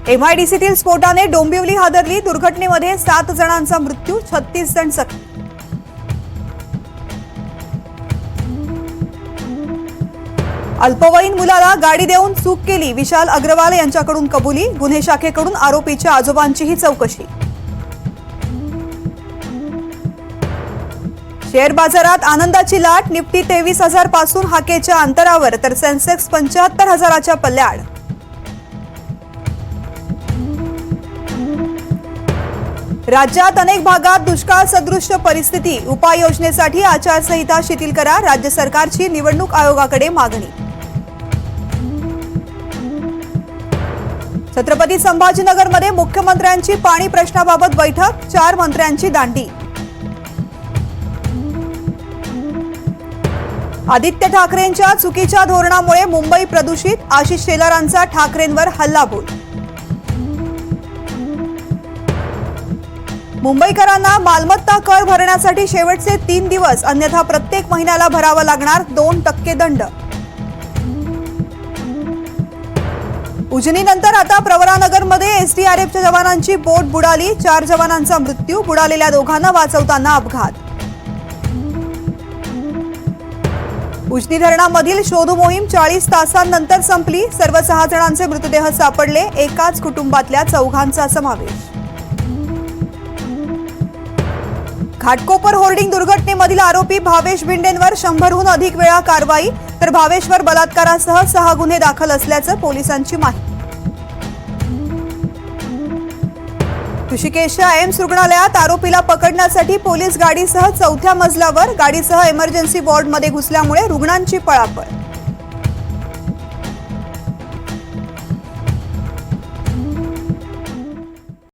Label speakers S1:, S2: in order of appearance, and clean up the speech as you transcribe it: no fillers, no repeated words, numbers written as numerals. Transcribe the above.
S1: एमआयडीसीतील स्फोटाने डोंबिवली हादरली। दुर्घटनेमध्ये 7 जणांचा मृत्यू, 36 जण जखमी। अल्पवयीन मुलाला गाडी देऊन चूक केली, विशाल अग्रवाल यांच्याकडून कबुली। गुन्हे शाखेकडून आरोपीच्या आजोबांचीही चौकशी। शेअर बाजारात आनंदाची लाट, निफ्टी 23,000 पासून हाकेच्या अंतरावर, तर सेन्सेक्स 75,000च्या पल्ल्याआड। राज्यात अनेक भागात दुष्काळ सदृश परिस्थिती, उपाययोजनेसाठी आचारसंहिता शिथिल करा, राज्य सरकारची निवडणूक आयोगाकडे मागणी। छत्रपती संभाजीनगरमध्ये मुख्यमंत्र्यांची पाणी प्रश्नाबाबत बैठक, 4 मंत्र्यांची दांडी। आदित्य ठाकरेंच्या चुकीच्या धोरणामुळे मुंबई प्रदूषित, आशिष शेलारांचा ठाकरेंवर हल्लाबोल। मुंबईकरांना मालमत्ता कर भरण्यासाठी शेवटचे 3 दिवस, अन्यथा प्रत्येक महिन्याला भरावा लागणार 2% दंड। उजनीनंतर आता प्रवरानगरमध्ये एसडीआरएफच्या जवानांची बोट बुडाली, 4 जवानांचा मृत्यू, बुडालेल्या दोघांना वाचवताना अपघात। उजनी धरणामधील शोध मोहीम 40 तासांनंतर संपली, सर्व 6 जणांचे मृतदेह सापडले, एकाच कुटुंबातल्या 4घांचा समावेश। घाटकोपर होर्डिंग दुर्घटनेमधील आरोपी भावेश भिंडेंवर 100हून अधिक वेळा कारवाई, तर भावेशवर बलात्कारासह 6 गुन्हे दाखल असल्याचं पोलिसांची माहिती। ऋषिकेशच्या एम्स रुग्णालयात आरोपीला पकडण्यासाठी पोलीस गाडीसह 4थ्या मजल्यावर, गाडीसह इमर्जन्सी वॉर्डमध्ये घुसल्यामुळे रुग्णांची पळापळ।